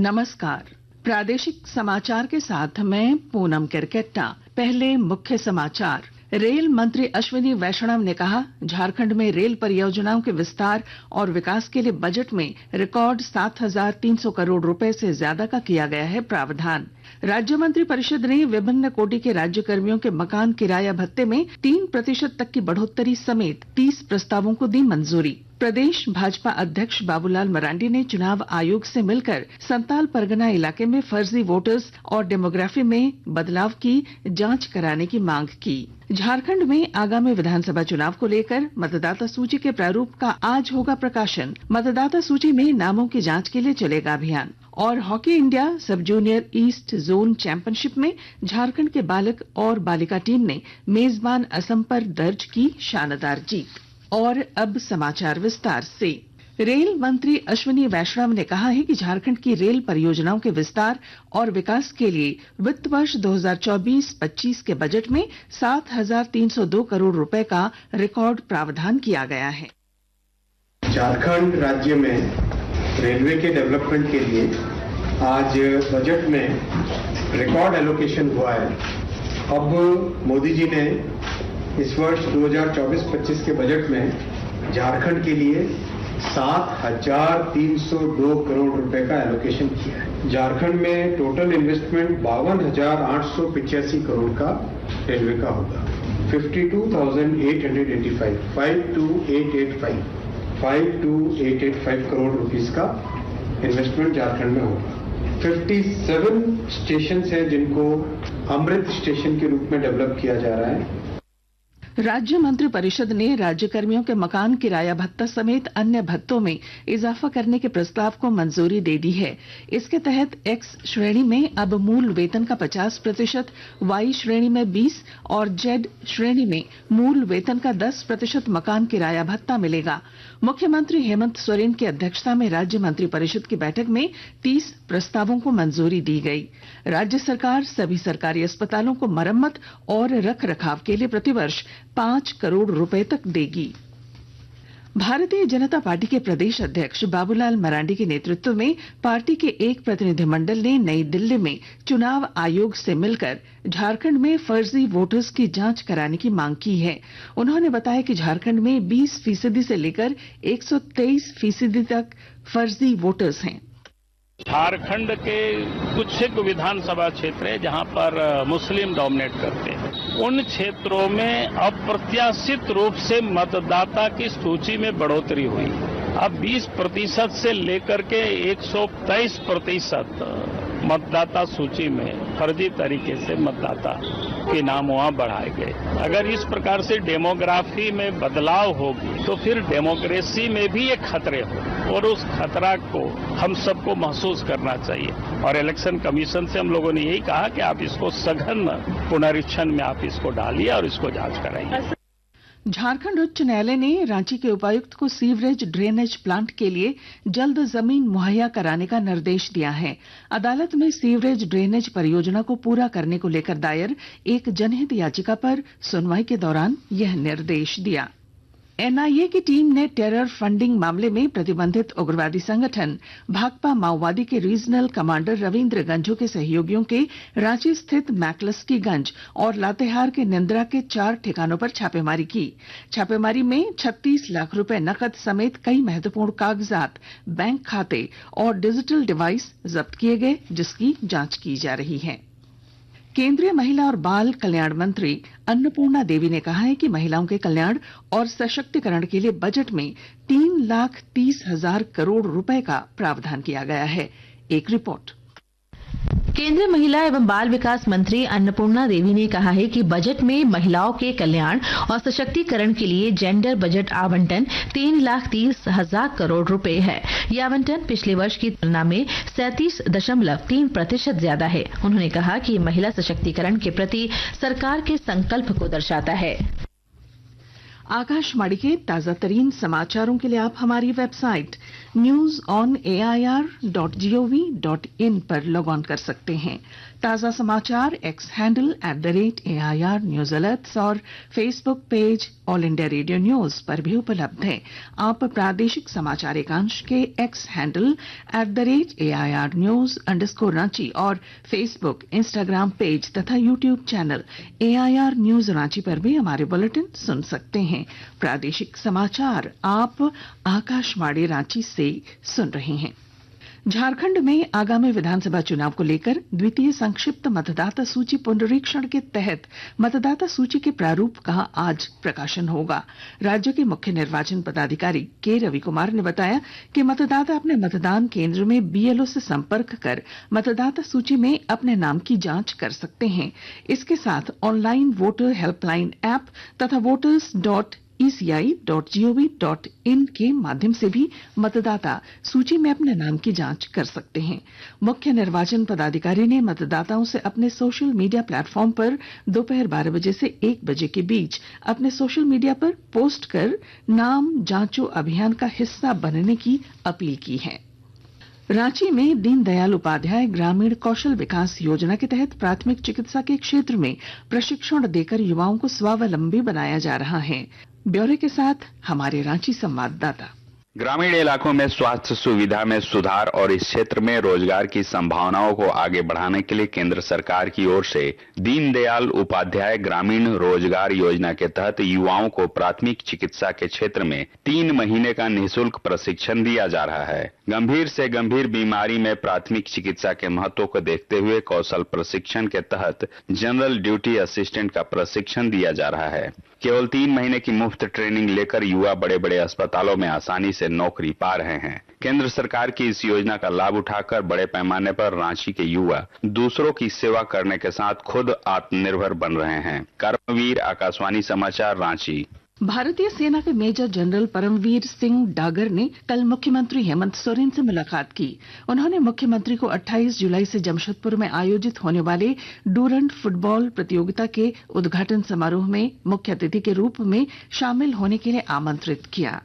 नमस्कार। प्रादेशिक समाचार के साथ मैं पूनम किरकेट्टा। पहले मुख्य समाचार। रेल मंत्री अश्विनी वैष्णव ने कहा, झारखंड में रेल परियोजनाओं के विस्तार और विकास के लिए बजट में रिकॉर्ड 7,300 करोड़ रुपए से ज्यादा का किया गया है प्रावधान। राज्य मंत्री परिषद ने विभिन्न कोटि के राज्य कर्मियों के मकान किराया भत्ते में 3% तक की बढ़ोतरी समेत 30 प्रस्तावों को दी मंजूरी। प्रदेश भाजपा अध्यक्ष बाबूलाल मरांडी ने चुनाव आयोग से मिलकर संताल परगना इलाके में फर्जी वोटर्स और डेमोग्राफी में बदलाव की जांच कराने की मांग की। झारखंड में आगामी विधानसभा चुनाव को लेकर मतदाता सूची के प्रारूप का आज होगा प्रकाशन। मतदाता सूची में नामों की जांच के लिए चलेगा अभियान। और हॉकी इंडिया सब जूनियर ईस्ट जोन चैंपियनशिप में झारखंड के बालक और बालिका टीम ने मेजबान असम पर दर्ज की शानदार जीत। और अब समाचार विस्तार से। रेल मंत्री अश्विनी वैष्णव ने कहा है कि झारखंड की रेल परियोजनाओं के विस्तार और विकास के लिए वित्त वर्ष 2024-25 के बजट में 7,302 करोड़ रुपए का रिकॉर्ड प्रावधान किया गया है। झारखंड राज्य में रेलवे के डेवलपमेंट के लिए आज बजट में रिकॉर्ड एलोकेशन हुआ है। अब मोदी जी ने इस वर्ष 2024-25 के बजट में झारखंड के लिए 7,302 करोड़ रुपए का एलोकेशन किया है। झारखंड में टोटल इन्वेस्टमेंट 52,885 करोड़ का रेलवे का होगा। 52,885 करोड़ रुपीस का इन्वेस्टमेंट झारखंड में होगा। 57 स्टेशन हैं जिनको अमृत स्टेशन के रूप में डेवलप किया जा रहा है। राज्य मंत्री परिषद ने राज्य कर्मियों के मकान किराया भत्ता समेत अन्य भत्तों में इजाफा करने के प्रस्ताव को मंजूरी दे दी है। इसके तहत एक्स श्रेणी में अब मूल वेतन का 50%, वाई श्रेणी में 20 और जेड श्रेणी में मूल वेतन का 10% मकान किराया भत्ता मिलेगा। मुख्यमंत्री हेमंत सोरेन की अध्यक्षता में राज्य मंत्री परिषद की बैठक में 30 प्रस्तावों को मंजूरी दी गई। राज्य सरकार सभी सरकारी अस्पतालों को मरम्मत और रख रखाव के लिए प्रतिवर्ष 5 करोड़ रुपए तक देगी। भारतीय जनता पार्टी के प्रदेश अध्यक्ष बाबूलाल मरांडी के नेतृत्व में पार्टी के एक प्रतिनिधिमंडल ने नई दिल्ली में चुनाव आयोग से मिलकर झारखंड में फर्जी वोटर्स की जांच कराने की मांग की है। उन्होंने बताया कि झारखंड में 20% से लेकर 123% तक फर्जी वोटर्स हैं। झारखंड के कुछ एक विधानसभा क्षेत्र है जहां पर मुस्लिम डोमिनेट करते हैं। उन क्षेत्रों में अप्रत्याशित रूप से मतदाता की सूची में बढ़ोतरी हुई। अब 20% से लेकर के 123% मतदाता सूची में फर्जी तरीके से मतदाता के नाम वहां बढ़ाए गए। अगर इस प्रकार से डेमोग्राफी में बदलाव होगी तो फिर डेमोक्रेसी में भी एक खतरे हो और उस खतरा को हम सबको महसूस करना चाहिए। और इलेक्शन कमीशन से हम लोगों ने यही कहा कि आप इसको सघन पुनरीक्षण में आप इसको डालिए और इसको जांच कराइए। झारखंड उच्च न्यायालय ने रांची के उपायुक्त को सीवरेज ड्रेनेज प्लांट के लिए जल्द जमीन मुहैया कराने का निर्देश दिया है। अदालत में सीवरेज ड्रेनेज परियोजना को पूरा करने को लेकर दायर एक जनहित याचिका पर सुनवाई के दौरान यह निर्देश दिया। एनआईए की टीम ने टेरर फंडिंग मामले में प्रतिबंधित उग्रवादी संगठन भाकपा माओवादी के रीजनल कमांडर रविंद्र गंझू के सहयोगियों के रांची स्थित मैकलस्कीगंज और लातेहार के निंद्रा के 4 ठिकानों पर छापेमारी की। छापेमारी में 36 लाख रुपए नकद समेत कई महत्वपूर्ण कागजात, बैंक खाते और डिजिटल डिवाइस जब्त किए गए, जिसकी जांच की जा रही है। केंद्रीय महिला और बाल कल्याण मंत्री अन्नपूर्णा देवी ने कहा है कि महिलाओं के कल्याण और सशक्तिकरण के लिए बजट में 3,30,000 करोड़ रुपए का प्रावधान किया गया है। एक रिपोर्ट। केंद्रीय महिला एवं बाल विकास मंत्री अन्नपूर्णा देवी ने कहा है कि बजट में महिलाओं के कल्याण और सशक्तिकरण के लिए जेंडर बजट आवंटन 3,30,000 करोड़ रुपए है। यह आवंटन पिछले वर्ष की तुलना में 37.3% ज्यादा है। उन्होंने कहा कि महिला सशक्तिकरण के प्रति सरकार के संकल्प को दर्शाता है। आकाशवाणी के ताजा तरीन समाचारों के लिए आप हमारी वेबसाइट news.on.air.gov.in पर लॉग ऑन कर सकते हैं। ताजा समाचार X handle @AIR news alerts और Facebook page All India Radio news पर भी उपलब्ध है। आप प्रादेशिक समाचार एकांश के एक्स हैंडल @AIR न्यूज _ और फेसबुक, इंस्टाग्राम पेज तथा YouTube channel AIR news Ranchi पर भी हमारे बुलेटिन सुन सकते हैं। प्रादेशिक समाचार आप आकाशवाणी रांची से सुन रहे हैं। झारखंड में आगामी विधानसभा चुनाव को लेकर द्वितीय संक्षिप्त मतदाता सूची पुनरीक्षण के तहत मतदाता सूची के प्रारूप का आज प्रकाशन होगा। राज्य के मुख्य निर्वाचन पदाधिकारी के रवि कुमार ने बताया कि मतदाता अपने मतदान केंद्र में BLO से संपर्क कर मतदाता सूची में अपने नाम की जांच कर सकते हैं। इसके साथ ऑनलाइन वोटर हेल्पलाइन ऐप तथा voters.eci.gov.in के माध्यम से भी मतदाता सूची में अपने नाम की जांच कर सकते हैं। मुख्य निर्वाचन पदाधिकारी ने मतदाताओं से अपने सोशल मीडिया प्लेटफॉर्म पर दोपहर 12 बजे से 1 बजे के बीच अपने सोशल मीडिया पर पोस्ट कर नाम जांचो अभियान का हिस्सा बनने की अपील की है। रांची में दीनदयाल उपाध्याय ग्रामीण कौशल विकास योजना के तहत प्राथमिक चिकित्सा के क्षेत्र में प्रशिक्षण देकर युवाओं को स्वावलंबी बनाया जा रहा है। ब्यौरे के साथ हमारे रांची संवाददाता। ग्रामीण इलाकों में स्वास्थ्य सुविधा में सुधार और इस क्षेत्र में रोजगार की संभावनाओं को आगे बढ़ाने के लिए केंद्र सरकार की ओर से दीनदयाल उपाध्याय ग्रामीण रोजगार योजना के तहत युवाओं को प्राथमिक चिकित्सा के क्षेत्र में 3 महीने का निःशुल्क प्रशिक्षण दिया जा रहा है। गंभीर से गंभीर बीमारी में प्राथमिक चिकित्सा के महत्व को देखते हुए कौशल प्रशिक्षण के तहत जनरल ड्यूटी असिस्टेंट का प्रशिक्षण दिया जा रहा है। केवल 3 महीने की मुफ्त ट्रेनिंग लेकर युवा बड़े बड़े अस्पतालों में आसानी से नौकरी पा रहे हैं। केंद्र सरकार की इस योजना का लाभ उठाकर बड़े पैमाने पर रांची के युवा दूसरों की सेवा करने के साथ खुद आत्मनिर्भर बन रहे हैं। कर्मवीर, आकाशवाणी समाचार, रांची। भारतीय सेना के मेजर जनरल परमवीर सिंह डागर ने कल मुख्यमंत्री हेमंत सोरेन से मुलाकात की। उन्होंने मुख्यमंत्री को 28 जुलाई से जमशेदपुर में आयोजित होने वाले डूरंड फुटबॉल प्रतियोगिता के उद्घाटन समारोह में मुख्य अतिथि के रूप में शामिल होने के लिए आमंत्रित किया।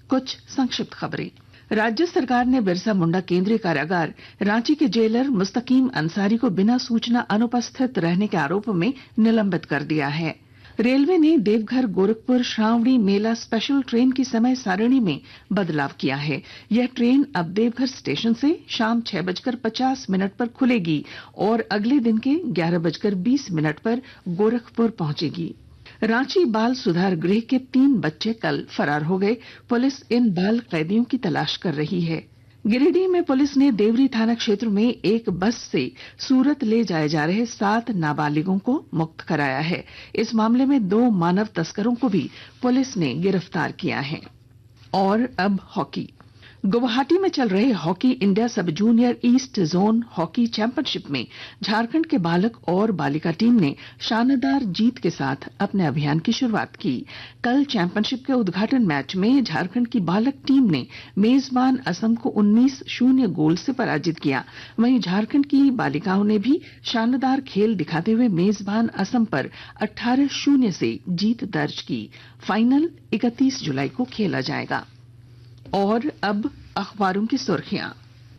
कुछ संक्षिप्त खबरें। राज्य सरकार ने बिरसा मुंडा केंद्रीय कारागार रांची के जेलर मुस्तकीम अंसारी को बिना सूचना अनुपस्थित रहने के आरोप में निलंबित कर दिया है। रेलवे ने देवघर गोरखपुर श्रावणी मेला स्पेशल ट्रेन की समय सारणी में बदलाव किया है। यह ट्रेन अब देवघर स्टेशन से शाम 6:50 पर खुलेगी और अगले दिन के 11:20 पर गोरखपुर पहुंचेगी। रांची बाल सुधार गृह के 3 बच्चे कल फरार हो गए। पुलिस इन बाल कैदियों की तलाश कर रही है। गिरिडीह में पुलिस ने देवरी थाना क्षेत्र में एक बस से सूरत ले जाए जा रहे 7 नाबालिगों को मुक्त कराया है। इस मामले में 2 मानव तस्करों को भी पुलिस ने गिरफ्तार किया है। और अब हॉकी। गुवाहाटी में चल रहे हॉकी इंडिया सब junior east zone hockey championship में झारखंड के बालक और बालिका टीम ने शानदार जीत के साथ अपने अभियान की शुरुआत की। कल चैंपियनशिप के उद्घाटन मैच में झारखंड की बालक टीम ने मेजबान असम को 19-0 गोल से पराजित किया। वहीं झारखंड की बालिकाओं ने भी शानदार खेल दिखाते हुए मेजबान असम पर 18-0 से जीत दर्ज की। फाइनल 31 जुलाई को खेला जाएगा। और अब अखबारों की सुर्खियां।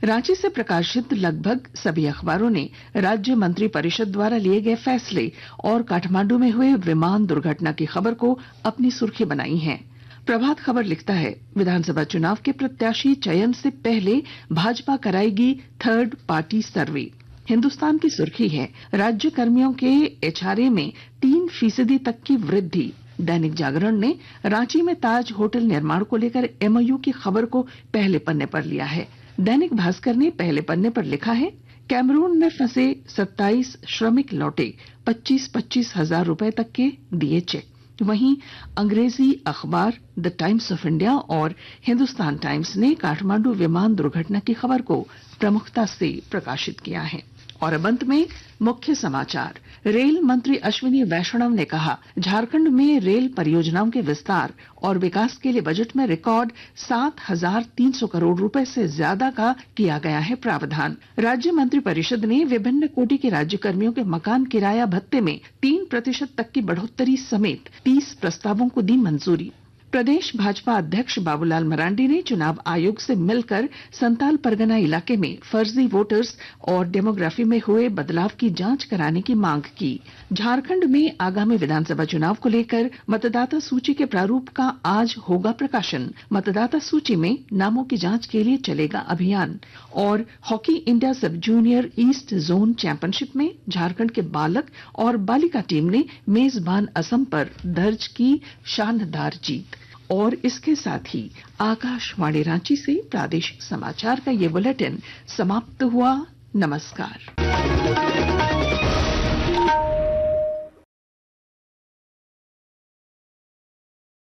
रांची से प्रकाशित लगभग सभी अखबारों ने राज्य मंत्री परिषद द्वारा लिए गए फैसले और काठमांडू में हुए विमान दुर्घटना की खबर को अपनी सुर्खी बनाई है। प्रभात खबर लिखता है, विधानसभा चुनाव के प्रत्याशी चयन से पहले भाजपा कराएगी थर्ड पार्टी सर्वे। हिंदुस्तान की सुर्खी है, राज्य कर्मियों के HRA में 3% तक की वृद्धि। दैनिक जागरण ने रांची में ताज होटल निर्माण को लेकर MOU की खबर को पहले पन्ने पर लिया है। दैनिक भास्कर ने पहले पन्ने पर लिखा है, कैमरून में फंसे 27 श्रमिक लौटे, 25-25 हजार रुपए तक के दिए चेक। वहीं अंग्रेजी अखबार द टाइम्स ऑफ इंडिया और हिंदुस्तान टाइम्स ने काठमांडू विमान दुर्घटना की खबर को प्रमुखता से प्रकाशित किया है। और अब अंत में मुख्य समाचार। रेल मंत्री अश्विनी वैष्णव ने कहा, झारखंड में रेल परियोजनाओं के विस्तार और विकास के लिए बजट में रिकॉर्ड 7,300 करोड़ रुपए से ज्यादा का किया गया है प्रावधान। राज्य मंत्री परिषद ने विभिन्न कोटि के राज्य कर्मियों के मकान किराया भत्ते में 3% तक की बढ़ोतरी समेत 30 प्रस्तावों को दी मंजूरी। प्रदेश भाजपा अध्यक्ष बाबूलाल मरांडी ने चुनाव आयोग से मिलकर संताल परगना इलाके में फर्जी वोटर्स और डेमोग्राफी में हुए बदलाव की जांच कराने की मांग की। झारखंड में आगामी विधानसभा चुनाव को लेकर मतदाता सूची के प्रारूप का आज होगा प्रकाशन। मतदाता सूची में नामों की जांच के लिए चलेगा अभियान। और हॉकी इंडिया सब जूनियर ईस्ट जोन चैंपियनशिप में झारखंड के बालक और बालिका टीम ने मेजबान असम पर दर्ज की शानदार जीत। और इसके साथ ही आकाशवाणी रांची से प्रादेशिक समाचार का ये बुलेटिन समाप्त हुआ। नमस्कार।